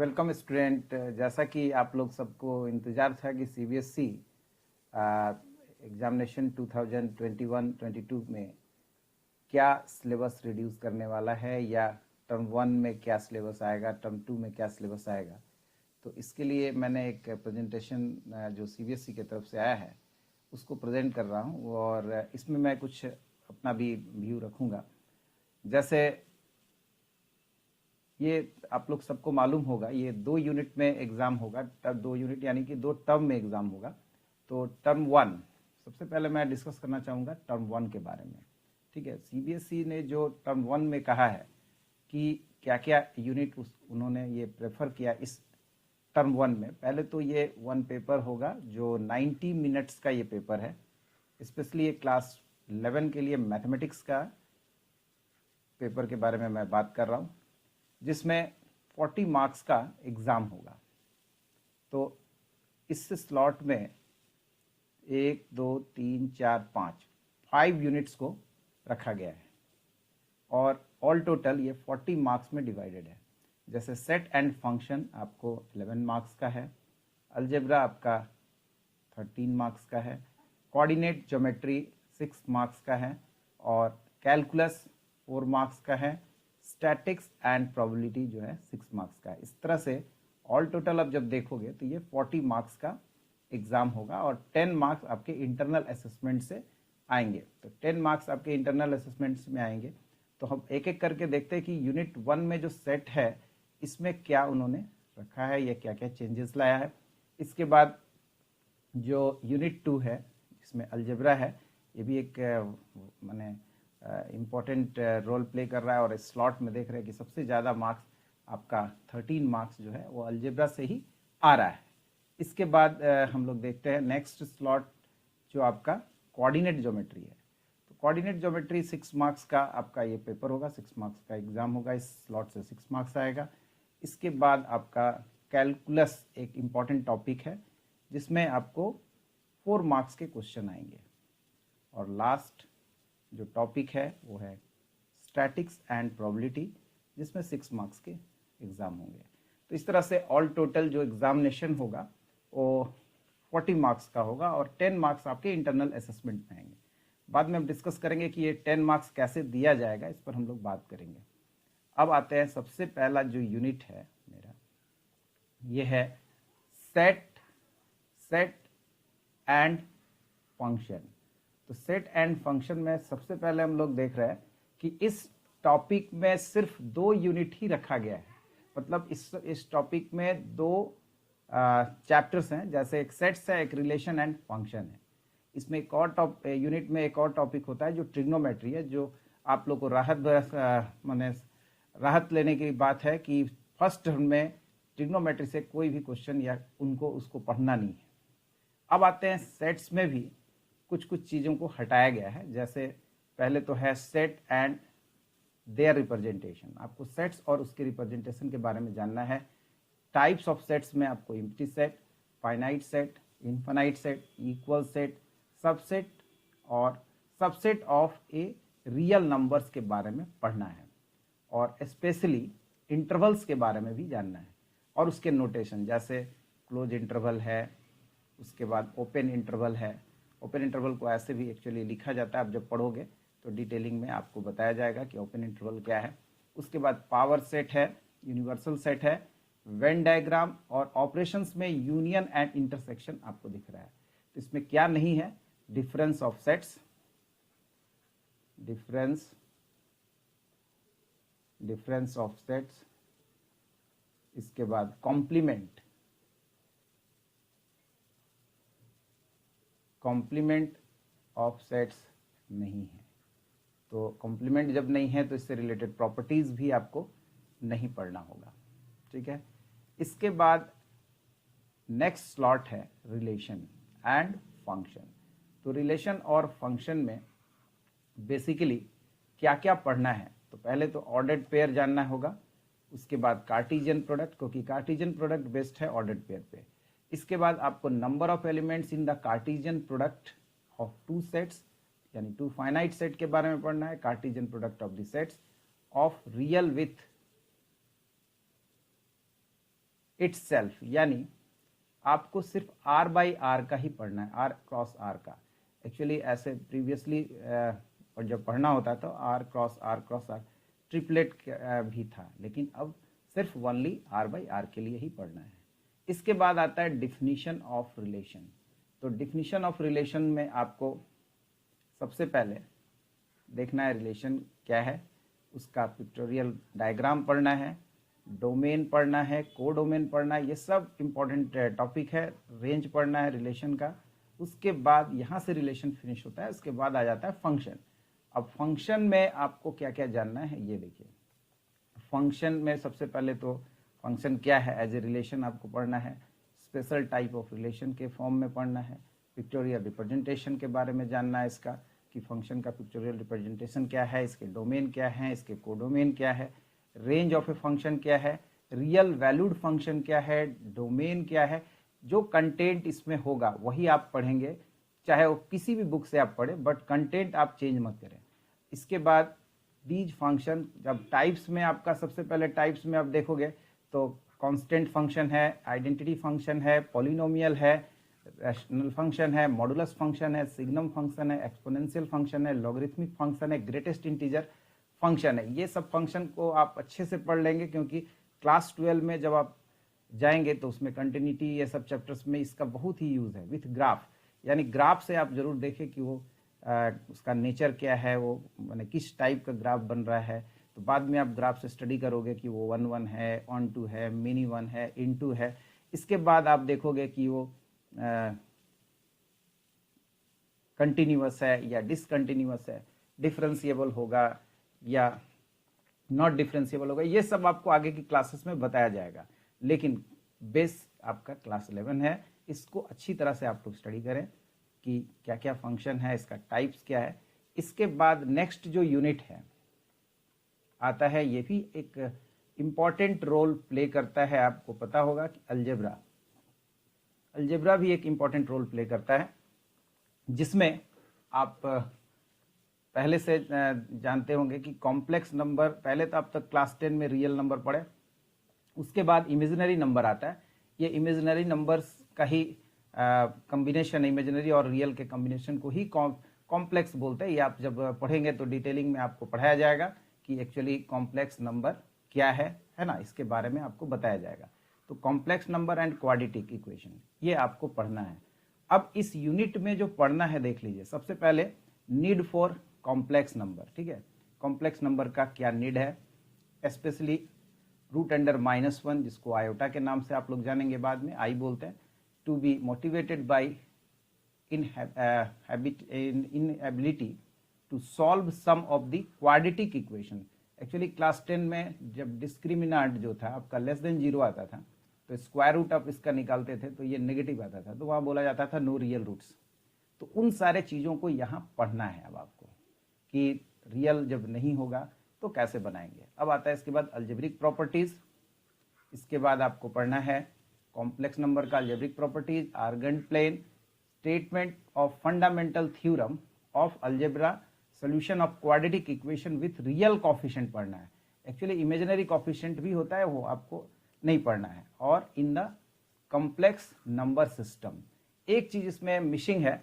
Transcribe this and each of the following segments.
Welcome student. जैसा कि आप लोग सबको इंतज़ार था कि सीबीएसई एग्जामिनेशन 2021-22 में क्या सिलेबस रिड्यूस करने वाला है या टर्म 1 में क्या सिलेबस आएगा, टर्म 2 में क्या सिलेबस आएगा। तो इसके लिए मैंने एक प्रेजेंटेशन जो सीबीएसई की तरफ से आया है उसको प्रेजेंट कर रहा हूँ और इसमें मैं कुछ अपना भी व्यू रखूँगा। जैसे ये आप लोग सबको मालूम होगा, ये 2 यूनिट में एग्ज़ाम होगा। 2 यूनिट यानी कि 2 टर्म में एग्ज़ाम होगा। तो टर्म 1 सबसे पहले मैं डिस्कस करना चाहूँगा टर्म 1 के बारे में। ठीक है, सीबीएसई ने जो टर्म 1 में कहा है कि क्या क्या यूनिट उन्होंने ये प्रेफर किया इस टर्म 1 में। पहले तो ये 1 पेपर होगा जो 90 मिनट्स का ये पेपर है। स्पेशली ये क्लास 11 के लिए मैथमेटिक्स का पेपर के बारे में मैं बात कर रहा हूँ, जिसमें 40 मार्क्स का एग्ज़ाम होगा। तो इस स्लॉट में 1 2 3 4 5 यूनिट्स को रखा गया है और ऑल टोटल ये 40 मार्क्स में डिवाइडेड है। जैसे सेट एंड फंक्शन आपको 11 मार्क्स का है, अलजेब्रा आपका 13 मार्क्स का है, कोऑर्डिनेट ज्योमेट्री 6 मार्क्स का है और कैलकुलस 4 मार्क्स का है, स्टैटिक्स एंड प्रोबेबिलिटी जो है 6 मार्क्स का है। इस तरह से ऑल टोटल अब जब देखोगे तो ये 40 मार्क्स का एग्ज़ाम होगा और 10 मार्क्स आपके इंटरनल असेसमेंट से आएंगे। तो 10 मार्क्स आपके इंटरनल असेसमेंट्स में आएंगे। तो हम एक एक करके देखते हैं कि यूनिट 1 में जो सेट है इसमें क्या उन्होंने रखा है या क्या क्या चेंजेस लाया है। इसके बाद जो यूनिट 2 है इसमें अलजेब्रा है, ये भी एक माने इम्पॉर्टेंट रोल प्ले कर रहा है और इस स्लॉट में देख रहे हैं कि सबसे ज़्यादा मार्क्स आपका 13 मार्क्स जो है वो अलजेब्रा से ही आ रहा है। इसके बाद हम लोग देखते हैं नेक्स्ट स्लॉट जो आपका कोऑर्डिनेट ज्योमेट्री है। तो कोऑर्डिनेट ज्योमेट्री 6 मार्क्स का आपका ये पेपर होगा, 6 मार्क्स का एग्ज़ाम होगा। इस स्लॉट से 6 मार्क्स आएगा। इसके बाद आपका कैलकुलस एक इम्पॉर्टेंट टॉपिक है जिसमें आपको 4 मार्क्स के क्वेश्चन आएंगे। और लास्ट जो टॉपिक है वो है स्टैटिक्स एंड प्रोबेबिलिटी, जिसमें 6 मार्क्स के एग्ज़ाम होंगे। तो इस तरह से ऑल टोटल जो एग्जामिनेशन होगा वो 40 मार्क्स का होगा और 10 मार्क्स आपके इंटरनल असेसमेंट में आएंगे। बाद में हम डिस्कस करेंगे कि ये 10 मार्क्स कैसे दिया जाएगा, इस पर हम लोग बात करेंगे। अब आते हैं सबसे पहला जो यूनिट है मेरा, ये है सेट एंड फंक्शन। तो सेट एंड फंक्शन में सबसे पहले हम लोग देख रहे हैं कि इस टॉपिक में सिर्फ 2 यूनिट ही रखा गया है। मतलब इस टॉपिक में 2 चैप्टर्स हैं, जैसे एक सेट्स है, एक रिलेशन एंड फंक्शन है। इसमें एक और यूनिट में एक और टॉपिक होता है जो ट्रिग्नोमेट्री है, जो आप लोग को राहत लेने की बात है कि फर्स्ट टर्म में ट्रिग्नोमेट्री से कोई भी क्वेश्चन या उसको पढ़ना नहीं है। अब आते हैं सेट्स में भी कुछ चीज़ों को हटाया गया है। जैसे पहले तो है सेट एंड देयर रिप्रेजेंटेशन। आपको सेट्स और उसके रिप्रेजेंटेशन के बारे में जानना है। टाइप्स ऑफ सेट्स में आपको empty set, finite set, infinite set, equal set, subset और subset of a real numbers के बारे में पढ़ना है और स्पेशली इंटरवल्स के बारे में भी जानना है और उसके नोटेशन, जैसे क्लोज इंटरवल है, उसके बाद ओपन इंटरवल है। ओपन इंटरवल को ऐसे भी एक्चुअली लिखा जाता है, आप जब पढ़ोगे तो डिटेलिंग में आपको बताया जाएगा कि ओपन इंटरवल क्या है। उसके बाद पावर सेट है, यूनिवर्सल सेट है, वेन डायग्राम और ऑपरेशंस में यूनियन एंड इंटरसेक्शन आपको दिख रहा है। तो इसमें क्या नहीं है, difference of sets, difference of sets, इसके बाद कॉम्प्लीमेंट ऑफ सेट्स नहीं है। तो कॉम्प्लीमेंट जब नहीं है तो इससे रिलेटेड प्रॉपर्टीज भी आपको नहीं पढ़ना होगा। ठीक है, इसके बाद नेक्स्ट स्लॉट है रिलेशन एंड फंक्शन। तो रिलेशन और फंक्शन में बेसिकली क्या क्या पढ़ना है, तो पहले तो ऑर्डर्ड पेयर जानना होगा। उसके बाद कार्टेशियन प्रोडक्ट, क्योंकि कार्टेशियन प्रोडक्ट बेस्ड है ऑर्डर्ड पेयर पे। इसके बाद आपको number of elements in the Cartesian product of 2 sets यानी 2 फाइनाइट सेट के बारे में पढ़ना है। Cartesian product of the sets of real with itself, यानी आपको सिर्फ r बाई आर का ही पढ़ना है, r क्रॉस r का। एक्चुअली ऐसे प्रीवियसली और जब पढ़ना होता तो r क्रॉस r ट्रिपलेट भी था, लेकिन अब सिर्फ ओनली r बाई आर के लिए ही पढ़ना है। इसके बाद आता है डिफिनीशन ऑफ रिलेशन। तो डिफिनीशन ऑफ रिलेशन में आपको सबसे पहले देखना है रिलेशन क्या है, उसका पिक्टोरियल डायग्राम पढ़ना है, डोमेन पढ़ना है, कोडोमेन पढ़ना है, ये सब इम्पोर्टेंट टॉपिक है। रेंज पढ़ना है रिलेशन का। उसके बाद यहाँ से रिलेशन फिनिश होता है, उसके बाद आ जाता है फंक्शन। अब फंक्शन में आपको क्या क्या जानना है ये देखिए। फंक्शन में सबसे पहले तो फंक्शन क्या है एज ए रिलेशन आपको पढ़ना है, स्पेशल टाइप ऑफ रिलेशन के फॉर्म में पढ़ना है, पिक्टोरियल रिप्रेजेंटेशन के बारे में जानना है इसका कि फंक्शन का पिक्टोरियल रिप्रेजेंटेशन क्या है, इसके डोमेन क्या है, इसके कोडोमेन क्या है, रेंज ऑफ ए फंक्शन क्या है, रियल वैल्यूड फंक्शन क्या है, डोमेन क्या है। जो कंटेंट इसमें होगा वही आप पढ़ेंगे, चाहे वो किसी भी बुक से आप पढ़ें, बट कंटेंट आप चेंज मत करें। इसके बाद दीज फंक्शन, जब टाइप्स में आपका सबसे पहले टाइप्स में आप देखोगे तो कांस्टेंट फंक्शन है, आइडेंटिटी फंक्शन है, पॉलिनोमियल है, रैशनल फंक्शन है, मॉडुलस फंक्शन है, सिग्नम फंक्शन है, एक्सपोनेंशियल फंक्शन है, लॉगरिथमिक फंक्शन है, ग्रेटेस्ट इंटीजर फंक्शन है। ये सब फंक्शन को आप अच्छे से पढ़ लेंगे, क्योंकि क्लास 12 में जब आप जाएंगे तो उसमें कंटिन्यूटी ये सब चैप्टर्स में इसका बहुत ही यूज है विथ ग्राफ। यानी ग्राफ से आप जरूर देखें कि वो उसका नेचर क्या है, वो माने किस टाइप का ग्राफ बन रहा है। तो बाद में आप ग्राफ से स्टडी करोगे कि वो 1 1 है, ऑन 2 है, मिनी 1 है, इन 2 है। इसके बाद आप देखोगे कि वो कंटिन्यूअस है या डिसकंटिन्यूअस है, डिफरेंशिएबल होगा या नॉट डिफरेंशिएबल होगा। ये सब आपको आगे की क्लासेस में बताया जाएगा, लेकिन बेस आपका क्लास 11 है। इसको अच्छी तरह से आप लोग स्टडी करें कि क्या क्या फंक्शन है, इसका टाइप्स क्या है। इसके बाद नेक्स्ट जो यूनिट है आता है, ये भी एक इम्पॉर्टेंट रोल प्ले करता है। आपको पता होगा कि अलजेब्रा, अलजेब्रा भी एक इम्पॉर्टेंट रोल प्ले करता है, जिसमें आप पहले से जानते होंगे कि कॉम्प्लेक्स नंबर, पहले तो आप तक क्लास 10 में रियल नंबर पढ़े, उसके बाद इमेजिनरी नंबर आता है। ये इमेजिनरी नंबर्स का ही कॉम्बिनेशन, इमेजिनरी और रियल के कॉम्बिनेशन को ही कॉम्प्लेक्स बोलते हैं। ये आप जब पढ़ेंगे तो डिटेलिंग में आपको पढ़ाया जाएगा कि एक्चुअली कॉम्प्लेक्स नंबर क्या है ना, इसके बारे में आपको बताया जाएगा। तो complex number and quadratic equation ये आपको पढ़ना है। अब इस यूनिट में जो पढ़ना है देख लीजिए। सबसे पहले नीड फॉर कॉम्प्लेक्स नंबर, ठीक है। कॉम्प्लेक्स नंबर का क्या नीड है, स्पेशली रूट अंडर -1, जिसको आयोटा के नाम से आप लोग जानेंगे बाद में, आई बोलते हैं, to be motivated by inability to solve sum of the quadratic equation। Actually class 10 में जब डिस्क्रिमिनांट जो था आपका लेस देन 0 आता था तो स्क्वायर रूट आप इसका निकालते थे तो ये नेगेटिव आता था, तो वहाँ बोला जाता था नो रियल रूट्स। तो उन सारे चीज़ों को यहाँ पढ़ना है अब आपको कि रियल जब नहीं होगा तो कैसे बनाएंगे। अब आता है इसके बाद अलजेब्रिक प्रॉपर्टीज़। इसके बाद आपको पढ़ना है कॉम्प्लेक्स नंबर का algebraic properties, argand plane, statement of fundamental theorem of algebra, solution of quadratic equation with real coefficient पढ़ना है। एक्चुअली इमेजिनरी कोफिशिएंट भी होता है, वो आपको नहीं पढ़ना है। और in the complex number system एक चीज इसमें मिसिंग है,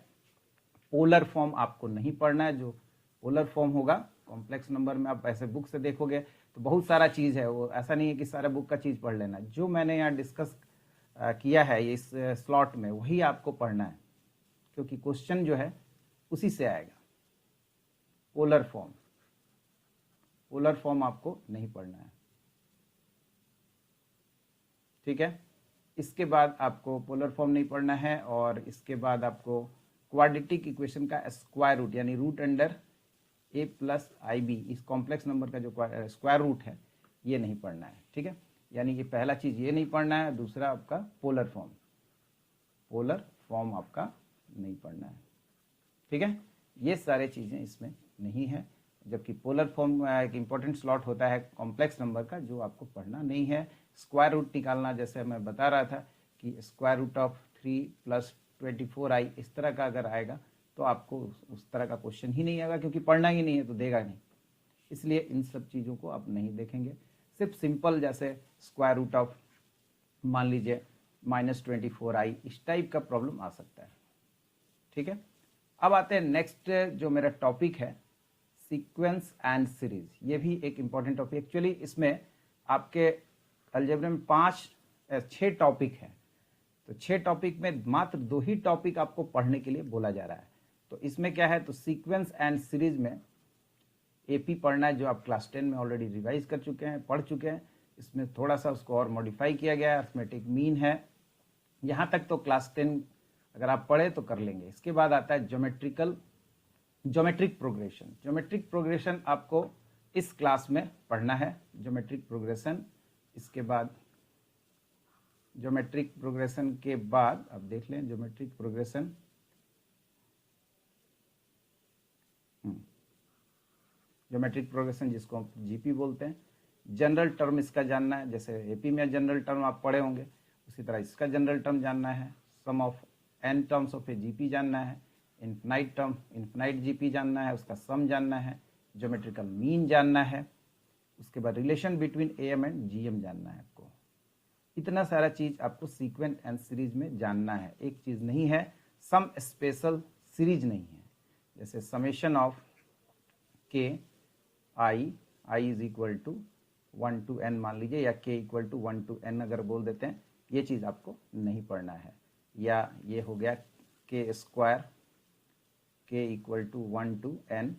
पोलर फॉर्म आपको नहीं पढ़ना है। जो पोलर फॉर्म होगा कॉम्प्लेक्स नंबर में, आप ऐसे बुक से देखोगे तो बहुत सारा चीज़ है, वो ऐसा नहीं है कि सारा बुक का चीज़ पढ़ लेना। जो मैंने यहाँ डिस्कस किया है इस स्लॉट में वही आपको पढ़ना है, क्योंकि क्वेश्चन जो है उसी से आएगा। पोलर फॉर्म, पोलर फॉर्म आपको नहीं पढ़ना है, ठीक है। इसके बाद आपको पोलर फॉर्म नहीं पढ़ना है, और इसके बाद आपको क्वाड्रेटिक इक्वेशन का स्क्वायर रूट यानी root under a plus i b, इस कॉम्प्लेक्स नंबर का जो स्क्वायर रूट है ये नहीं पढ़ना है, ठीक है। यानी ये पहला चीज़ ये नहीं पढ़ना है। दूसरा आपका पोलर फॉर्म, पोलर फॉर्म आपका नहीं पढ़ना है, ठीक है। ये सारे चीज़ें इसमें नहीं है, जबकि पोलर फॉर्म एक इम्पॉर्टेंट स्लॉट होता है कॉम्प्लेक्स नंबर का, जो आपको पढ़ना नहीं है। स्क्वायर रूट निकालना, जैसे मैं बता रहा था कि स्क्वायर रूट ऑफ 3 + 24i, इस तरह का अगर आएगा तो आपको उस तरह का क्वेश्चन ही नहीं आएगा, क्योंकि पढ़ना ही नहीं है तो देगा नहीं। इसलिए इन सब चीज़ों को आप नहीं देखेंगे। सिर्फ सिंपल जैसे स्क्वायर रूट ऑफ मान लीजिए -24i, इस टाइप का प्रॉब्लम आ सकता है। ठीक है, अब आते हैं नेक्स्ट जो मेरा टॉपिक है, सीक्वेंस एंड सीरीज। ये भी एक इंपॉर्टेंट टॉपिक। एक्चुअली इसमें आपके अलजेब्रा में 6 टॉपिक है, तो 6 टॉपिक में मात्र 2 ही टॉपिक आपको पढ़ने के लिए बोला जा रहा है। तो इसमें क्या है, तो सीक्वेंस एंड सीरीज में एपी पढ़ना है, जो आप क्लास 10 में ऑलरेडी रिवाइज कर चुके हैं, पढ़ चुके हैं। इसमें थोड़ा सा उसको और मॉडिफाई किया गया है, अरिथमेटिक मीन है। यहाँ तक तो क्लास 10 अगर आप पढ़े तो कर लेंगे। इसके बाद आता है ज्योमेट्रिक प्रोग्रेशन। ज्योमेट्रिक प्रोग्रेशन आपको इस क्लास में पढ़ना है, ज्योमेट्रिक प्रोग्रेशन। इसके बाद ज्योमेट्रिक प्रोग्रेशन के बाद आप देख लें ज्योमेट्रिक प्रोग्रेशन, ज्योमेट्रिक प्रोग्रेशन जिसको हम जीपी बोलते हैं। जनरल टर्म इसका जानना है, जैसे एपी में जनरल टर्म आप पढ़े होंगे, उसी तरह इसका जनरल टर्म जानना है। Sum of n terms of a GP जानना है। इन्फिनाइट टर्म, इन्फिनाइट जीपी जानना है, उसका सम जानना है। ज्योमेट्रिकल मीन जानना है। उसके बाद relation between M and GM जानना है आपको। इतना सारा चीज आपको सीक्वेंस एंड सीरीज में जानना है। एक चीज नहीं है, सम स्पेशल सीरीज नहीं है। जैसे summation of k i is equal to 1 to n मान लीजिए, या k equal to 1 to n अगर बोल देते हैं, ये चीज आपको नहीं पढ़ना है। या ये हो गया k square, k equal to 1 to n,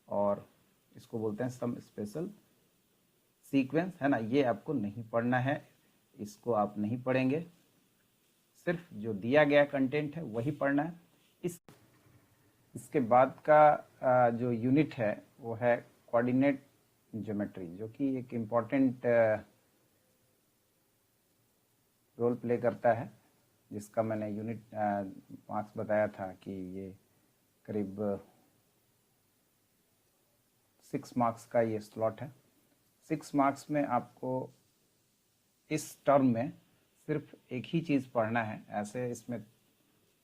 और इसको बोलते हैं सम स्पेशल सीक्वेंस, है ना। ये आपको नहीं पढ़ना है, इसको आप नहीं पढ़ेंगे। सिर्फ जो दिया गया कंटेंट है वही पढ़ना है। इसके बाद का जो यूनिट है वो है कोऑर्डिनेट ज्योमेट्री, जो कि एक इम्पॉर्टेंट रोल प्ले करता है, जिसका मैंने यूनिट मार्क्स बताया था कि ये करीब 6 मार्क्स का ये स्लॉट है। 6 मार्क्स में आपको इस टर्म में सिर्फ एक ही चीज़ पढ़ना है। ऐसे इसमें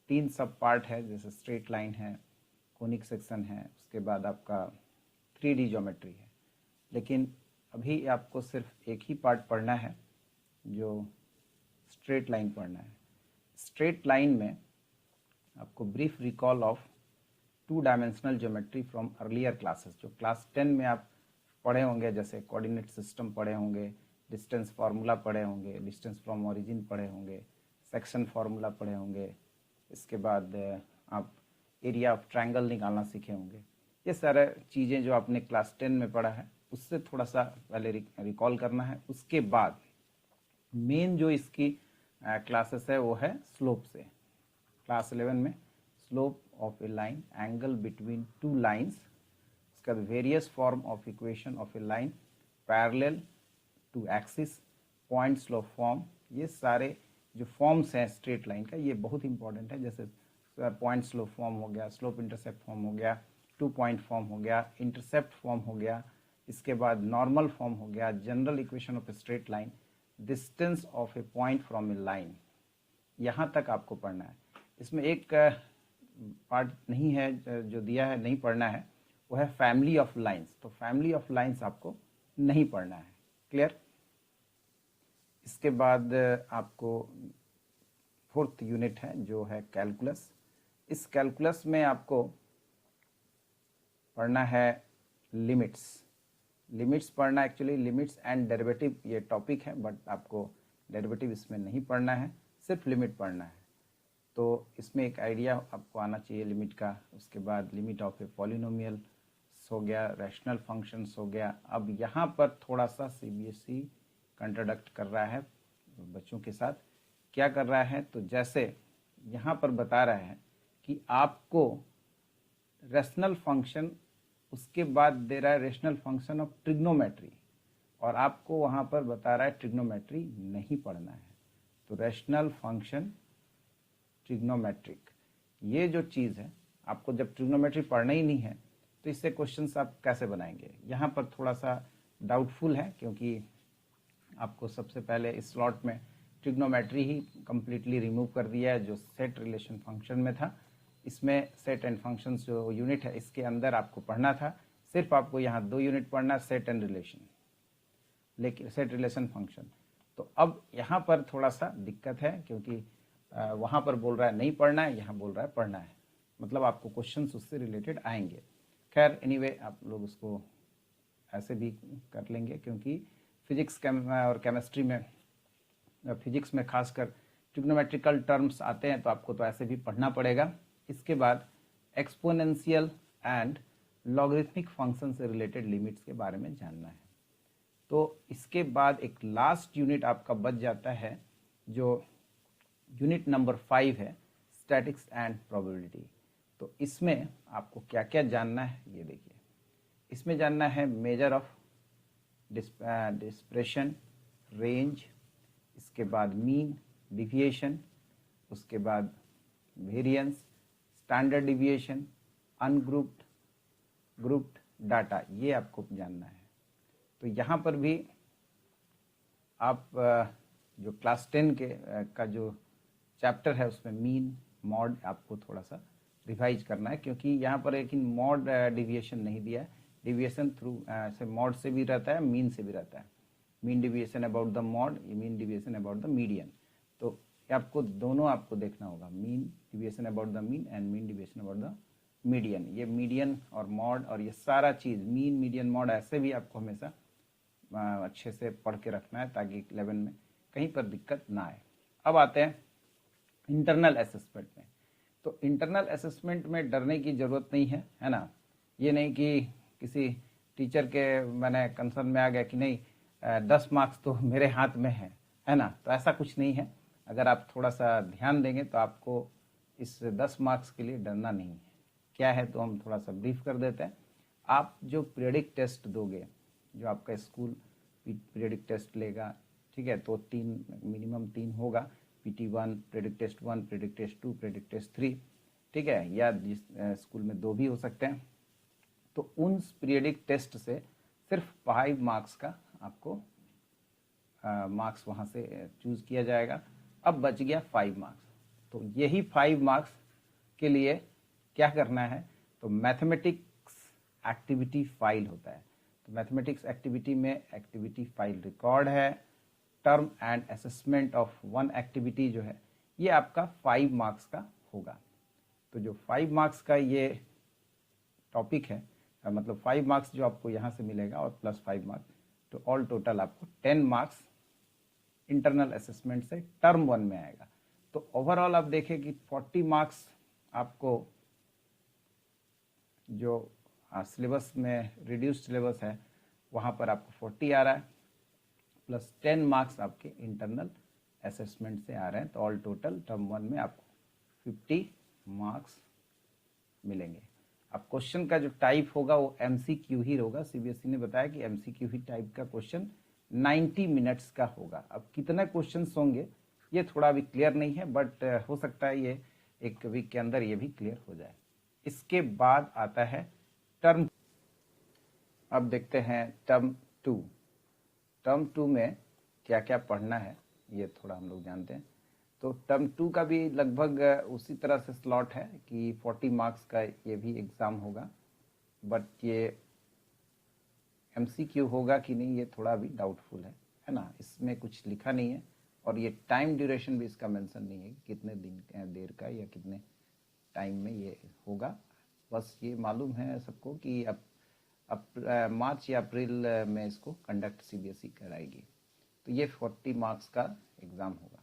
3 सब पार्ट है, जैसे स्ट्रेट लाइन है, कोनिक सेक्शन है, उसके बाद आपका 3D ज्योमेट्री है। लेकिन अभी आपको सिर्फ एक ही पार्ट पढ़ना है, जो स्ट्रेट लाइन पढ़ना है। स्ट्रेट लाइन में आपको brief recall of 2 dimensional geometry from earlier classes, जो क्लास 10 में आप पढ़े होंगे, जैसे कोऑर्डिनेट सिस्टम पढ़े होंगे, डिस्टेंस फार्मूला पढ़े होंगे, डिस्टेंस फ्रॉम ओरिजिन पढ़े होंगे, सेक्शन फार्मूला पढ़े होंगे। इसके बाद आप एरिया ऑफ ट्रायंगल निकालना सीखे होंगे। ये सारे चीज़ें जो आपने क्लास 10 में पढ़ा है, उससे थोड़ा सा पहले रिकॉल करना है। उसके बाद मेन जो इसकी क्लासेस है वो है स्लोप से। क्लास 11 में slope of a line, angle between 2 lines, उसके बाद various form of equation of a line, parallel to axis, point slope form. ये सारे जो फॉर्म्स हैं स्ट्रेट लाइन का, ये बहुत इंपॉर्टेंट है। जैसे पॉइंट स्लोप फॉर्म हो गया, स्लोप इंटरसेप्ट फॉर्म हो गया, 2 पॉइंट फॉर्म हो गया, इंटरसेप्ट फॉर्म हो गया, इसके बाद नॉर्मल फॉर्म हो गया, general equation of a straight line, distance of a point from A line. यहाँ तक आपको पढ़ना है। इसमें एक पार्ट नहीं है जो दिया है, नहीं पढ़ना है, वो है फैमिली ऑफ लाइंस। तो फैमिली ऑफ लाइंस आपको नहीं पढ़ना है। क्लियर? इसके बाद आपको 4th यूनिट है जो है कैलकुलस। इस कैलकुलस में आपको पढ़ना है लिमिट्स पढ़ना। एक्चुअली लिमिट्स एंड डेरिवेटिव ये टॉपिक है, बट आपको डेरिवेटिव इसमें नहीं पढ़ना है, सिर्फ लिमिट पढ़ना है। तो इसमें एक आइडिया आपको आना चाहिए लिमिट का। उसके बाद लिमिट ऑफ ए पॉलिनोमियल हो गया, रैशनल फंक्शंस हो गया। अब यहाँ पर थोड़ा सा CBSE कंट्राडिक्ट कर रहा है बच्चों के साथ। क्या कर रहा है, तो जैसे यहाँ पर बता रहा है कि आपको रैशनल फंक्शन, उसके बाद दे रहा है रैशनल फंक्शन ऑफ ट्रिग्नोमेट्री, और आपको वहाँ पर बता रहा है ट्रिग्नोमेट्री नहीं पढ़ना है। तो रैशनल फंक्शन ट्रिग्नोमेट्रिक, ये जो चीज़ है, आपको जब ट्रिग्नोमेट्री पढ़ना ही नहीं है तो इससे क्वेश्चंस आप कैसे बनाएंगे। यहाँ पर थोड़ा सा डाउटफुल है, क्योंकि आपको सबसे पहले इस स्लॉट में ट्रिग्नोमेट्री ही कंप्लीटली रिमूव कर दिया है, जो सेट रिलेशन फंक्शन में था। इसमें सेट एंड फंक्शंस जो यूनिट है, इसके अंदर आपको पढ़ना था। सिर्फ आपको यहाँ 2 यूनिट पढ़ना, सेट एंड रिलेशन, लेकिन सेट रिलेशन फंक्शन। तो अब यहाँ पर थोड़ा सा दिक्कत है, क्योंकि वहाँ पर बोल रहा है नहीं पढ़ना है, यहाँ बोल रहा है पढ़ना है, मतलब आपको क्वेश्चंस उससे रिलेटेड आएंगे। खैर एनीवे आप लोग उसको ऐसे भी कर लेंगे, क्योंकि फिजिक्स और केमिस्ट्री में, फिजिक्स में खासकर ट्रिग्नोमेट्रिकल टर्म्स आते हैं तो आपको तो ऐसे भी पढ़ना पड़ेगा। इसके बाद एक्सपोनेंशियल एंड लॉगरिथमिक फंक्शन से रिलेटेड लिमिट्स के बारे में जानना है। तो इसके बाद एक लास्ट यूनिट आपका बच जाता है, जो यूनिट नंबर 5 है, स्टैटिक्स एंड प्रोबेबिलिटी। तो इसमें आपको क्या क्या जानना है ये देखिए। इसमें जानना है मेजर ऑफ डिस्पर्शन, रेंज, इसके बाद मीन, डिविएशन, उसके बाद variance, standard deviation, ungrouped, grouped data, ये आपको जानना है। तो यहाँ पर भी आप जो क्लास 10 के का जो चैप्टर है उसमें मीन, मॉड आपको थोड़ा सा रिवाइज करना है, क्योंकि यहाँ पर एक मॉड डिविएशन नहीं दिया है। डिविएशन थ्रू से मॉड से भी रहता है, मीन से भी रहता है। Mean deviation about the mod, mean deviation about the median. तो आपको दोनों आपको देखना होगा, mean deviation about the mean and mean deviation about the median. ये मीडियन और मॉड और ये सारा चीज़ मीन, मीडियन, मॉड ऐसे भी आपको हमेशा अच्छे से पढ़ के रखना है, ताकि 11 में कहीं पर दिक्कत ना आए। अब आते हैं इंटरनल असेसमेंट में। तो इंटरनल असेसमेंट में डरने की ज़रूरत नहीं है ना। ये नहीं कि किसी टीचर के मैंने कंसर्न में आ गया कि नहीं 10 मार्क्स तो मेरे हाथ में है ना। तो ऐसा कुछ नहीं है। अगर आप थोड़ा सा ध्यान देंगे तो आपको इस 10 मार्क्स के लिए डरना नहीं है। क्या है तो हम थोड़ा सा ब्रीफ कर देते हैं। आप जो पीरियडिक टेस्ट दोगे, जो आपका स्कूल पीरियडिक टेस्ट लेगा, ठीक है, तो मिनिमम 3 होगा, PT1, periodic test 1, periodic test 2, periodic test 3, ठीक है, या जिस स्कूल में 2 भी हो सकते हैं। तो उन पीरियडिक टेस्ट से सिर्फ 5 मार्क्स का आपको मार्क्स वहाँ से चूज़ किया जाएगा। अब बच गया 5 मार्क्स। तो यही 5 मार्क्स के लिए क्या करना है, तो मैथमेटिक्स एक्टिविटी फाइल होता है। तो मैथमेटिक्स एक्टिविटी में एक्टिविटी फाइल रिकॉर्ड है। Term and assessment of 1 activity जो है ये आपका 5 मार्क्स का होगा। तो जो 5 मार्क्स का ये टॉपिक है, मतलब 5 मार्क्स जो आपको यहाँ से मिलेगा और प्लस 5 मार्क्स, तो ऑल टोटल आपको 10 मार्क्स इंटरनल असेसमेंट से टर्म 1 में आएगा। तो ओवरऑल आप देखें कि 40 मार्क्स आपको जो सिलेबस में रिड्यूस्ड सिलेबस है वहाँ पर आपको 40 आ रहा है, प्लस 10 मार्क्स आपके इंटरनल असेसमेंट से आ रहे हैं। तो ऑल टोटल टर्म 1 में आपको 50 मार्क्स मिलेंगे। अब क्वेश्चन का जो टाइप होगा वो MCQ ही होगा। CBSE ने बताया कि MCQ ही टाइप का क्वेश्चन 90 मिनट्स का होगा। अब कितने क्वेश्चन होंगे ये थोड़ा अभी क्लियर नहीं है, बट हो सकता है ये एक वीक के अंदर ये भी क्लियर हो जाए। इसके बाद आता है टर्म। अब देखते हैं टर्म 2। टर्म 2 में क्या क्या पढ़ना है ये थोड़ा हम लोग जानते हैं। तो टर्म 2 का भी लगभग उसी तरह से स्लॉट है कि 40 मार्क्स का ये भी एग्ज़ाम होगा, बट ये MCQ होगा कि नहीं ये थोड़ा भी डाउटफुल है ना। इसमें कुछ लिखा नहीं है और ये टाइम ड्यूरेशन भी इसका मेंशन नहीं है कि कितने दिन देर का या कितने टाइम में ये होगा। बस ये मालूम है सबको कि अब मार्च या अप्रैल में इसको कंडक्ट CBSE कराएगी। तो ये 40 मार्क्स का एग्ज़ाम होगा।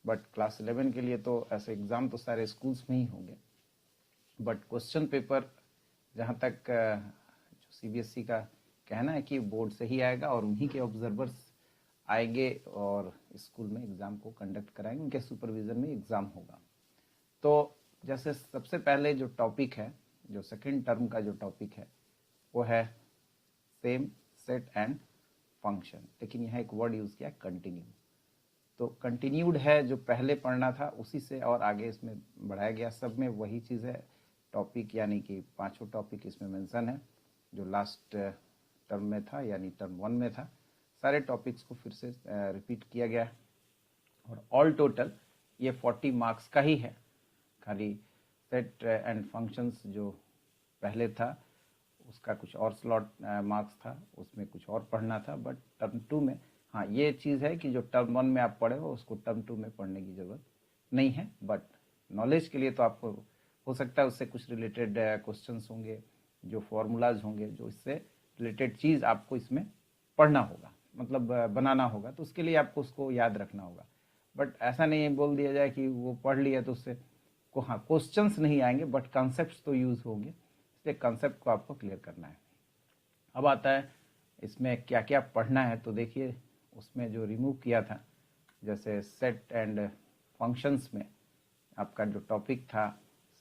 बट क्लास 11 के लिए तो ऐसे एग्ज़ाम तो सारे स्कूल्स में ही होंगे, बट क्वेश्चन पेपर जहाँ तक जो CBSE का कहना है कि बोर्ड से ही आएगा और उन्हीं के ऑब्जर्वर्स आएंगे और स्कूल में एग्ज़ाम को कंडक्ट कराएंगे, उनके सुपरविज़न में एग्ज़ाम होगा। तो जैसे सबसे पहले जो टॉपिक है, जो सेकेंड टर्म का जो टॉपिक है वो है सेम, सेट एंड फंक्शन। लेकिन यहाँ एक वर्ड यूज़ किया कंटिन्यू। तो कंटिन्यूड है, जो पहले पढ़ना था उसी से और आगे इसमें बढ़ाया गया। सब में वही चीज़ है टॉपिक, यानी कि 5 टॉपिक इसमें मेंशन है जो लास्ट टर्म में था, यानी टर्म 1 में था। सारे टॉपिक्स को फिर से रिपीट किया गया है और ऑल टोटल ये 40 मार्क्स का ही है। खाली सेट एंड फंक्शंस जो पहले था उसका कुछ और स्लॉट मार्क्स था, उसमें कुछ और पढ़ना था, बट टर्म 2 में हाँ, ये चीज़ है कि जो टर्म 1 में आप पढ़े हो उसको टर्म 2 में पढ़ने की ज़रूरत नहीं है, बट नॉलेज के लिए तो आपको हो सकता है उससे कुछ रिलेटेड क्वेश्चंस होंगे, जो फॉर्मूलाज होंगे, जो इससे रिलेटेड चीज़ आपको इसमें पढ़ना होगा, मतलब बनाना होगा, तो उसके लिए आपको उसको याद रखना होगा। बट ऐसा नहीं बोल दिया जाए कि वो पढ़ लिया तो उससे को, हाँ, क्वेश्चंस नहीं आएंगे बट कॉन्सेप्ट्स तो यूज़ होंगे, इसलिए कॉन्सेप्ट को आपको क्लियर करना है। अब आता है इसमें क्या क्या पढ़ना है, तो देखिए उसमें जो रिमूव किया था, जैसे सेट एंड फंक्शंस में आपका जो टॉपिक था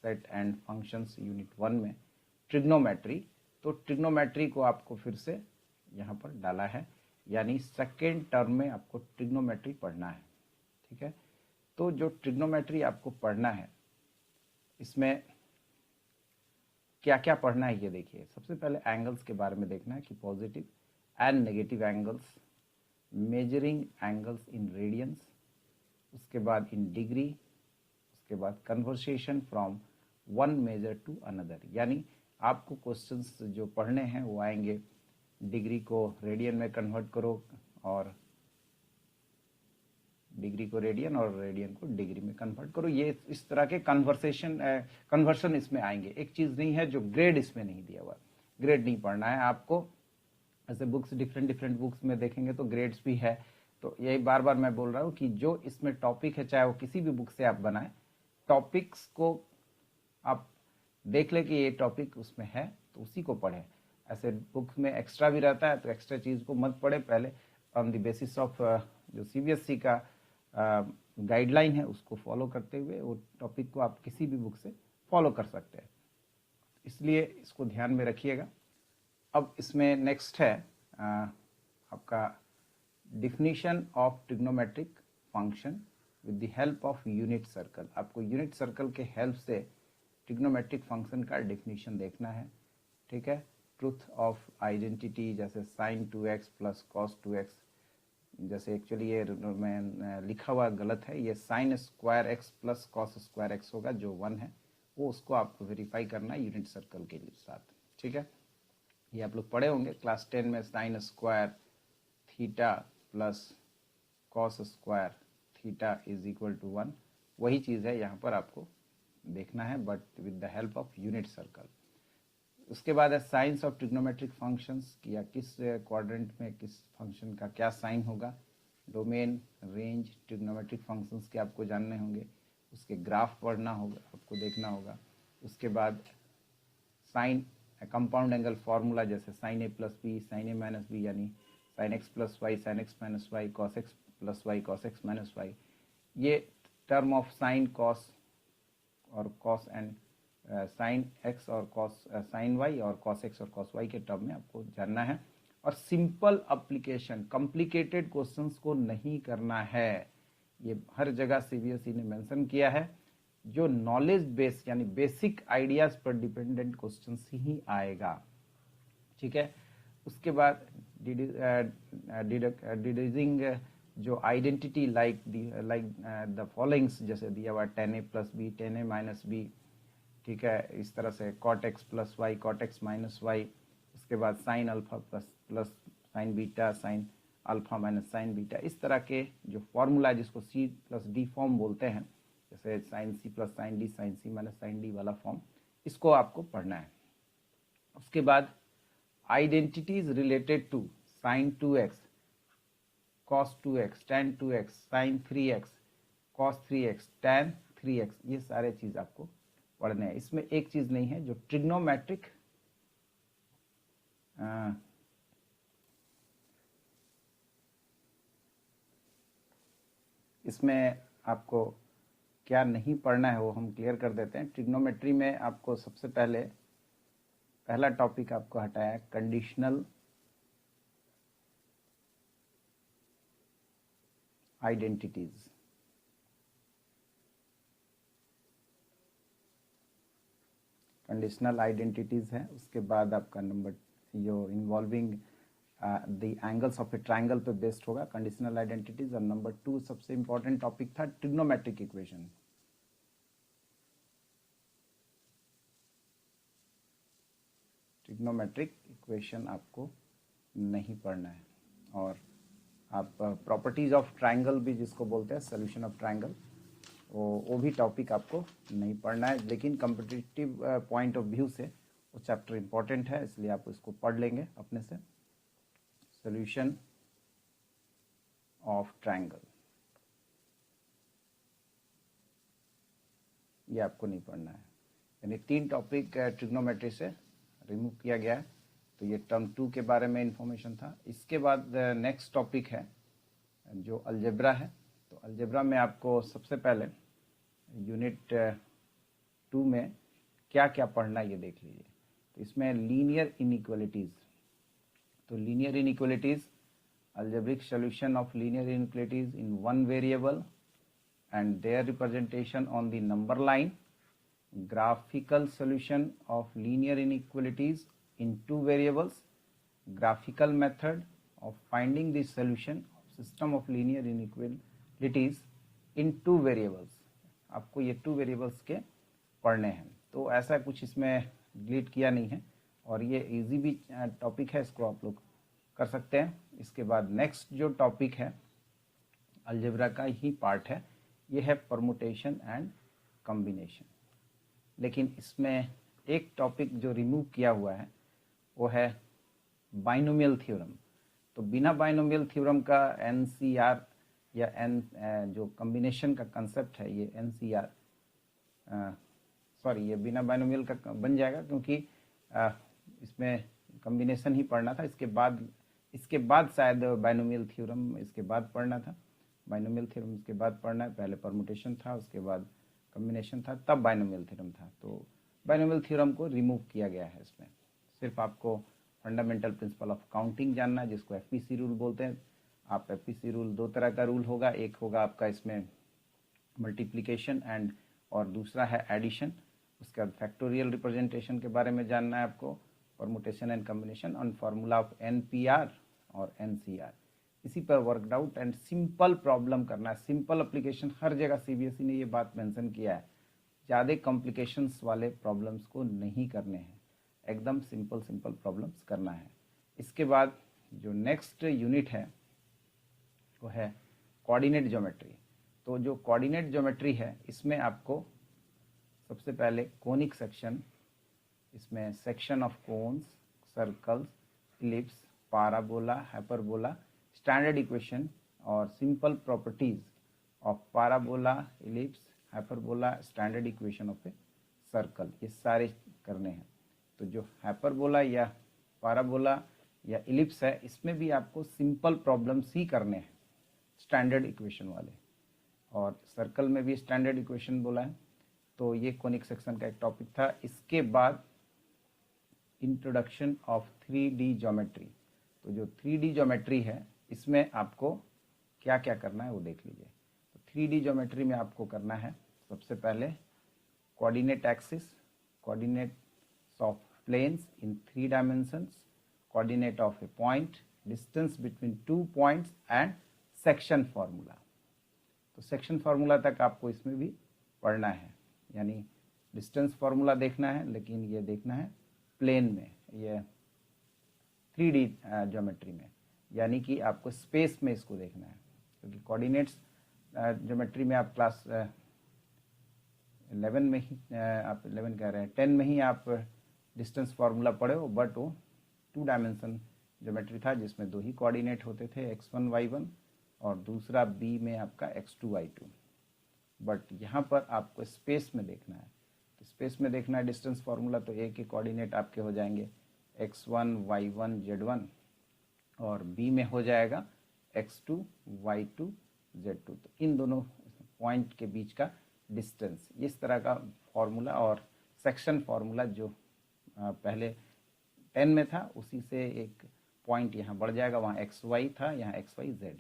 सेट एंड फंक्शंस यूनिट 1 में ट्रिग्नोमेट्री, तो ट्रिग्नोमेट्री को आपको फिर से यहाँ पर डाला है, यानी सेकेंड टर्म में आपको ट्रिग्नोमेट्री पढ़ना है। ठीक है, तो जो ट्रिग्नोमेट्री आपको पढ़ना है इसमें क्या क्या पढ़ना है ये देखिए। सबसे पहले एंगल्स के बारे में देखना है कि positive and negative angles, measuring angles in radians, उसके बाद इन डिग्री, उसके बाद conversation from one measure to another, यानी आपको क्वेश्चंस जो पढ़ने हैं वो आएंगे डिग्री को रेडियन में कन्वर्ट करो, और डिग्री को रेडियन और रेडियन को डिग्री में कन्वर्ट करो, ये इस तरह के कन्वर्शन इसमें आएंगे। एक चीज़ नहीं है जो ग्रेड इसमें नहीं दिया हुआ, ग्रेड नहीं पढ़ना है आपको। ऐसे बुक्स डिफरेंट बुक्स में देखेंगे तो ग्रेड्स भी है, तो यही बार बार मैं बोल रहा हूँ कि जो इसमें टॉपिक है, चाहे वो किसी भी बुक से आप बनाएं, टॉपिक्स को आप देख ले कि ये टॉपिक उसमें है तो उसी को पढ़ें। ऐसे बुक्स में एक्स्ट्रा भी रहता है तो एक्स्ट्रा चीज़ को मत पढ़े, पहले ऑन द बेसिस ऑफ जो सीबीएसई का गाइडलाइन है उसको फॉलो करते हुए वो टॉपिक को आप किसी भी बुक से फॉलो कर सकते हैं, इसलिए इसको ध्यान में रखिएगा। अब इसमें नेक्स्ट है आपका definition of trigonometric function with the help of unit circle. आपको यूनिट सर्कल के हेल्प से ट्रिग्नोमेट्रिक फंक्शन का डिफिनीशन देखना है। ठीक है, ट्रूथ ऑफ आइडेंटिटी, जैसे sine 2x plus cos 2x, जैसे एक्चुअली ये मैं लिखा हुआ गलत है, ये sine square x plus cos square x होगा जो 1 है, वो उसको आपको वेरीफाई करना है यूनिट सर्कल के साथ। ठीक है, ये आप लोग पढ़े होंगे क्लास 10 में, sine square theta plus cos square theta is equal to 1, वही चीज़ है यहाँ पर आपको देखना है, but with the help of unit circle. उसके बाद है साइंस ऑफ ट्रिग्नोमेट्रिक फंक्शंस, या किस क्वाड्रेंट में किस फंक्शन का क्या साइन होगा, डोमेन, रेंज, ट्रिग्नोमेट्रिक फंक्शंस के आपको जानने होंगे, उसके ग्राफ पढ़ना होगा, आपको देखना होगा। उसके बाद साइन कंपाउंड एंगल फार्मूला, जैसे sine a plus b, sine a minus b, यानी sine x plus y, sine x minus y, cos x plus y, cos x minus y, ये टर्म ऑफ साइन कॉस और cos and sine x और cos sine y और cos x और cos y के term में आपको जानना है। और सिंपल एप्लीकेशन, कॉम्प्लिकेटेड क्वेश्चंस को नहीं करना है, ये हर जगह सीबीएसई ने मेंशन किया है। जो नॉलेज बेस यानी बेसिक आइडियाज पर डिपेंडेंट क्वेश्चंस ही आएगा। ठीक है, उसके बाद डिड्यूसिंग जो आइडेंटिटी लाइक द फॉलोइंग्स, जैसे दिया हुआ 10a plus B, 10a minus B, ठीक है, इस तरह से cot x plus y, cot x minus y, उसके बाद sine alpha plus sine beta, sine alpha minus sine beta, इस तरह के जो फॉर्मूला जिसको सी प्लस डी फॉर्म बोलते हैं, जैसे sine c plus sine d, sine c minus sine d वाला फॉर्म, इसको आपको पढ़ना है। उसके बाद identities related to sine 2x, cos 2x, tan 2x, sin 3x, cos 3x, tan 3x, ये सारे चीज आपको पढ़ने हैं। इसमें एक चीज नहीं है जो ट्रिग्नोमेट्रिक इसमें आपको क्या नहीं पढ़ना है वो हम क्लियर कर देते हैं। ट्रिग्नोमेट्री में आपको सबसे पहला टॉपिक आपको हटाया कंडीशनल आइडेंटिटीज। कंडीशनल आइडेंटिटीज है। उसके बाद आपका नंबर जो involving the angles of A triangle पे बेस्ड होगा कंडीशनल आइडेंटिटीज। और नंबर 2 सबसे इंपॉर्टेंट टॉपिक था ट्रिग्नोमेट्रिक इक्वेशन। ट्रिग्नोमेट्रिक इक्वेशन आपको नहीं पढ़ना है। और आप प्रॉपर्टीज ऑफ ट्रायंगल भी जिसको बोलते हैं, सोल्यूशन ऑफ ट्रायंगल, वो भी टॉपिक आपको नहीं पढ़ना है, लेकिन कम्पिटिटिव पॉइंट ऑफ व्यू से वो चैप्टर इम्पॉर्टेंट है, इसलिए आप उसको पढ़ लेंगे अपने से। सोल्यूशन ऑफ ट्रायंगल ये आपको नहीं पढ़ना है, यानी 3 टॉपिक ट्रिग्नोमेट्री से रिमूव किया गया है। तो ये टर्म 2 के बारे में इंफॉर्मेशन था। इसके बाद नेक्स्ट टॉपिक है जो अलजेब्रा है। तो अलजेब्रा में आपको सबसे पहले यूनिट 2 में क्या क्या पढ़ना ये देख लीजिए। तो इसमें लीनियर इनइक्वालिटीज़, तो linear inequalities, algebraic solution of linear inequalities in one variable and their representation on the number line, graphical solution of linear inequalities in 2 variables, graphical method of finding the solution of system of linear inequalities in 2 variables। आपको ये 2 variables के पढ़ने हैं। तो ऐसा कुछ इसमें delete किया नहीं है और ये इजी भी टॉपिक है, इसको आप लोग कर सकते हैं। इसके बाद नेक्स्ट जो टॉपिक है अलजेब्रा का ही पार्ट है, ये है परमुटेशन एंड कॉम्बिनेशन। लेकिन इसमें एक टॉपिक जो रिमूव किया हुआ है वो है बाइनोमियल थ्योरम। तो बिना बाइनोमियल थ्योरम का एनसीआर या जो कॉम्बिनेशन का कंसेप्ट है ये एनसीआर, सॉरी ये बिना बाइनोमियल का बन जाएगा, क्योंकि इसमें कॉम्बिनेशन ही पढ़ना था। इसके बाद शायद बाइनोमियल थ्योरम इसके बाद पढ़ना था, बाइनोमियल थ्योरम इसके बाद पढ़ना है। पहले परमुटेशन था, उसके बाद कॉम्बिनेशन था, तब बाइनोमियल थ्योरम था। तो बाइनोमियल थ्योरम को रिमूव किया गया है। इसमें सिर्फ आपको फंडामेंटल प्रिंसिपल ऑफ काउंटिंग जानना है, जिसको एफपीसी रूल बोलते हैं। आप एफपीसी रूल 2 तरह का रूल होगा, एक होगा आपका इसमें मल्टीप्लिकेशन एंड, और दूसरा है एडिशन। उसके बाद फैक्टोरियल रिप्रेजेंटेशन के बारे में जानना है आपको, permutation and combination on formula of NPR और एनसीआर। इसी पर worked out and simple problem करना है। सिंपल एप्लीकेशन हर जगह सीबीएसई ने ये बात मेंशन किया है, ज़्यादा कॉम्प्लिकेशंस वाले प्रॉब्लम्स को नहीं करने हैं, एकदम सिंपल प्रॉब्लम्स करना है। इसके बाद जो नेक्स्ट यूनिट है वो है कोऑर्डिनेट ज्योमेट्री। तो जो कोऑर्डिनेट ज्योमेट्री है इसमें आपको सबसे पहले कोनिक सेक्शन, इसमें section of cones, circles, ellipse, parabola, hyperbola, standard equation और simple properties of parabola, ellipse, hyperbola, standard equation of a circle, ये सारे करने हैं। तो जो हाइपरबोला या पाराबोला या इलिप्स है इसमें भी आपको सिंपल प्रॉब्लम्स ही करने हैं, स्टैंडर्ड इक्वेशन वाले, और सर्कल में भी स्टैंडर्ड इक्वेशन बोला है। तो ये कोनिक सेक्शन का एक टॉपिक था। इसके बाद इंट्रोडक्शन ऑफ 3D ज्योमेट्री। तो जो 3D ज्योमेट्री है इसमें आपको क्या क्या करना है वो देख लीजिए। तो 3D ज्योमेट्री में आपको करना है सबसे पहले coordinate axis, coordinates of planes in 3 dimensions, coordinate of a point, distance between 2 points and section formula. तो सेक्शन फार्मूला तक आपको इसमें भी पढ़ना है, यानी डिस्टेंस फार्मूला देखना है, लेकिन ये देखना है प्लेन में, ये 3D ज्योमेट्री में, यानी कि आपको स्पेस में इसको देखना है। क्योंकि कोऑर्डिनेट्स ज्योमेट्री में आप क्लास 11 में ही आप 11 कह रहे हैं 10 में ही आप डिस्टेंस फार्मूला पढ़े हो, बट वो 2 डायमेंशन ज्योमेट्री था जिसमें 2 ही कोऑर्डिनेट होते थे, x1 y1 और दूसरा b में आपका x2 y2। बट यहाँ पर आपको स्पेस में देखना है। तो स्पेस में देखना है डिस्टेंस फार्मूला, तो ए के कोऑर्डिनेट आपके हो जाएंगे x1 y1 z1 और b में हो जाएगा x2 y2 z2। तो इन दोनों पॉइंट के बीच का डिस्टेंस, इस तरह का फॉर्मूला, और सेक्शन फार्मूला जो पहले 10 में था उसी से एक पॉइंट यहाँ बढ़ जाएगा, वहाँ एक्स वाई था, यहाँ एक्स वाई जेड।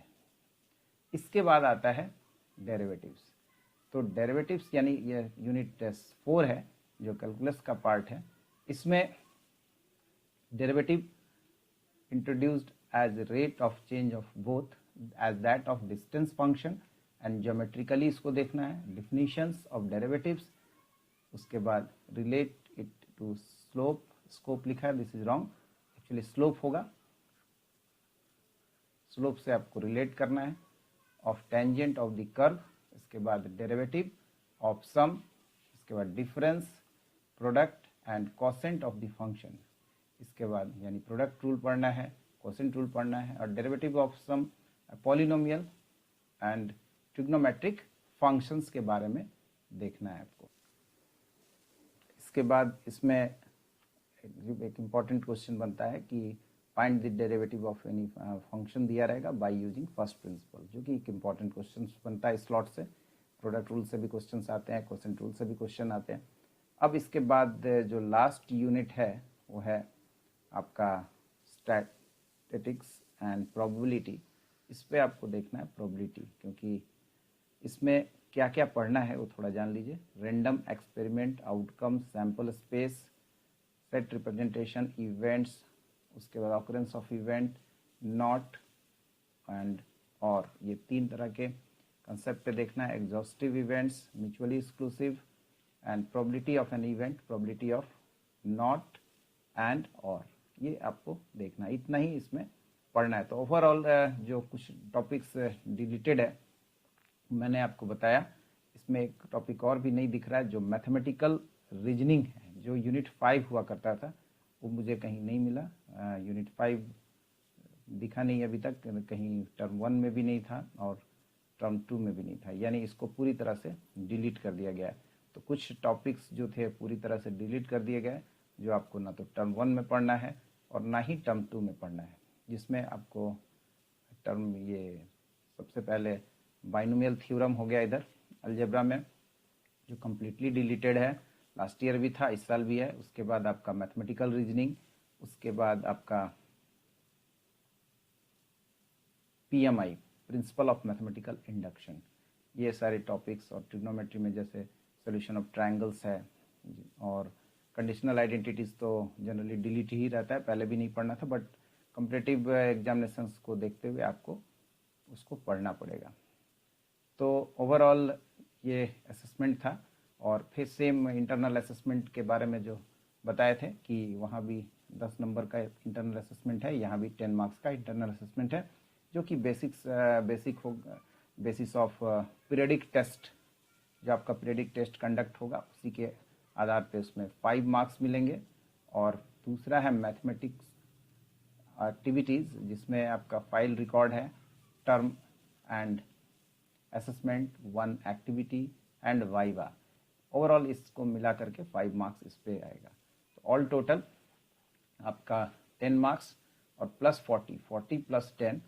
इसके बाद आता है डेरिवेटिव्स। तो डेरिवेटिव्स यानी ये यूनिट 4 है जो कैलकुलस का पार्ट है। इसमें derivative introduced as rate of change of both as that of distance function and geometrically इसको देखना है। डिफिनीशंस ऑफ डेरिवेटिव्स, उसके बाद relate it to slope, scope लिखा है, this is wrong, actually slope होगा, स्लोप से आपको रिलेट करना है, of tangent of the curve, इसके बाद डेरिवेटिव ऑफ सम, इसके बाद difference, product and quotient of the function, इसके बाद यानी प्रोडक्ट रूल पढ़ना है, कोसेंट रूल पढ़ना है, और derivative of sum polynomial and trigonometric functions के बारे में देखना है आपको। इसके बाद इसमें एक इम्पॉर्टेंट क्वेश्चन बनता है कि find the derivative of any function दिया रहेगा बाय यूजिंग फर्स्ट प्रिंसिपल, जो कि एक इम्पॉर्टेंट क्वेश्चन बनता है स्लॉट से। प्रोडक्ट रूल से भी क्वेश्चन आते हैं, कोसेंट रूल से भी क्वेश्चन आते हैं। अब इसके बाद जो लास्ट यूनिट है वो है आपका स्टैटिस्टिक्स एंड प्रोबेबिलिटी। इस पे आपको देखना है प्रोबेबिलिटी, क्योंकि इसमें क्या क्या पढ़ना है वो थोड़ा जान लीजिए। Random experiment, outcome, sample space, set representation, events, उसके बाद occurrence of event, not and और, ये 3 तरह के कंसेप्ट पे देखना है। Exhaustive events, mutually exclusive and probability of an event, probability of not and और, ये आपको देखना है। इतना ही इसमें पढ़ना है। तो ओवरऑल जो कुछ टॉपिक्स डिलीटेड है मैंने आपको बताया। इसमें एक टॉपिक और भी नहीं दिख रहा है, जो मैथमेटिकल रीजनिंग है, जो यूनिट 5 हुआ करता था, वो मुझे कहीं नहीं मिला। यूनिट 5 दिखा नहीं अभी तक, कहीं टर्म 1 में भी नहीं था और टर्म 2 में भी नहीं था, यानी इसको पूरी तरह से डिलीट कर दिया गया है। तो कुछ टॉपिक्स जो थे पूरी तरह से डिलीट कर दिए गए, जो आपको ना तो टर्म 1 में पढ़ना है और ना ही टर्म 2 में पढ़ना है, जिसमें आपको टर्म ये सबसे पहले बाइनोमियल थ्योरम हो गया इधर अलजेब्रा में, जो कम्प्लीटली डिलीटेड है, लास्ट ईयर भी था, इस साल भी है। उसके बाद आपका मैथमेटिकल रीजनिंग, उसके बाद आपका PMI, principle of mathematical induction, ये सारे टॉपिक्स। और ट्रिग्नोमेट्री में जैसे सोल्यूशन ऑफ ट्रायंगल्स है, और कंडीशनल आइडेंटिटीज तो जनरली डिलीट ही रहता है, पहले भी नहीं पढ़ना था, बट कॉम्पिटिटिव एग्जामिनेशंस को देखते हुए आपको उसको पढ़ना पड़ेगा। तो ओवरऑल ये असेसमेंट था। और फिर सेम इंटरनल असेसमेंट के बारे में जो बताए थे कि वहाँ भी 10 नंबर का इंटरनल असेसमेंट है, यहाँ भी 10 मार्क्स का इंटरनल असेसमेंट है, जो कि बेसिस ऑफ पीरियडिक टेस्ट, जो आपका पीरियडिक टेस्ट कंडक्ट होगा उसी के आधार पे उसमें 5 मार्क्स मिलेंगे। और दूसरा है मैथमेटिक्स एक्टिविटीज़, जिसमें आपका फाइल रिकॉर्ड है, term and assessment, 1 activity and viva. Overall इसको मिला करके 5 मार्क्स इस पे आएगा। तो ऑल टोटल आपका 10 मार्क्स और प्लस 40 प्लस 10,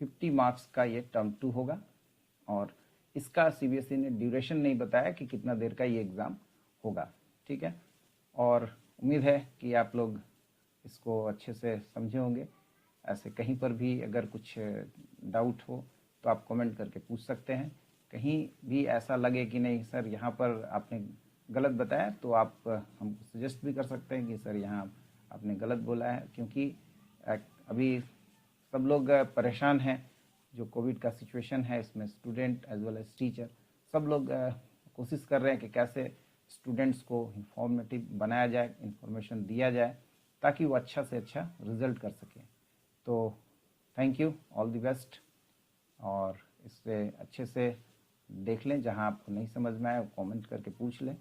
50 मार्क्स का ये टर्म 2 होगा। और इसका CBSE ने ड्यूरेशन नहीं बताया कि कितना देर का ये एग्ज़ाम होगा, ठीक है। और उम्मीद है कि आप लोग इसको अच्छे से समझे होंगे। ऐसे कहीं पर भी अगर कुछ डाउट हो तो आप कमेंट करके पूछ सकते हैं। कहीं भी ऐसा लगे कि नहीं सर यहाँ पर आपने गलत बताया, तो आप हमको सजेस्ट भी कर सकते हैं कि सर यहाँ आपने गलत बोला है, क्योंकि अभी सब लोग परेशान हैं। जो कोविड का सिचुएशन है, इसमें student as well as teacher सब लोग कोशिश कर रहे हैं कि कैसे स्टूडेंट्स को इंफॉर्मेटिव बनाया जाए, इंफॉर्मेशन दिया जाए, ताकि वो अच्छा से अच्छा रिजल्ट कर सकें। तो thank you, all the best. और इससे अच्छे से देख लें, जहां आपको नहीं समझ में आए कमेंट करके पूछ लें।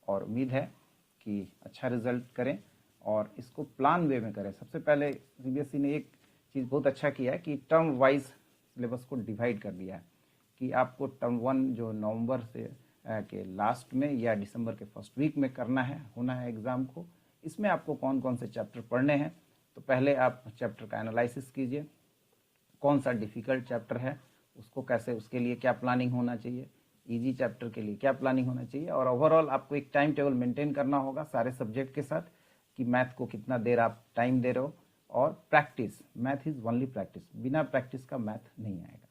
और उम्मीद है कि अच्छा रिजल्ट करें और इसको प्लान वे में करें। सबसे पहले CBSE ने एक चीज़ बहुत अच्छा किया है कि टर्म वाइज सिलेबस को डिवाइड कर दिया है, कि आपको टर्म 1 जो नवंबर से के लास्ट में या दिसंबर के फर्स्ट वीक में करना है, होना है एग्ज़ाम को। इसमें आपको कौन कौन से चैप्टर पढ़ने हैं, तो पहले आप चैप्टर का एनालिसिस कीजिए, कौन सा डिफ़िकल्ट चैप्टर है, उसको कैसे, उसके लिए क्या प्लानिंग होना चाहिए, इजी चैप्टर के लिए क्या प्लानिंग होना चाहिए। और ओवरऑल आपको एक टाइम टेबल मेंटेन करना होगा सारे सब्जेक्ट के साथ, कि मैथ को कितना देर आप टाइम दे रहे हो। और practice, math is only practice, बिना प्रैक्टिस का मैथ नहीं आएगा।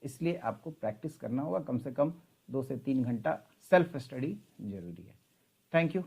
इसलिए आपको प्रैक्टिस करना होगा, कम से कम 2 से 3 घंटा सेल्फ स्टडी जरूरी है। Thank you.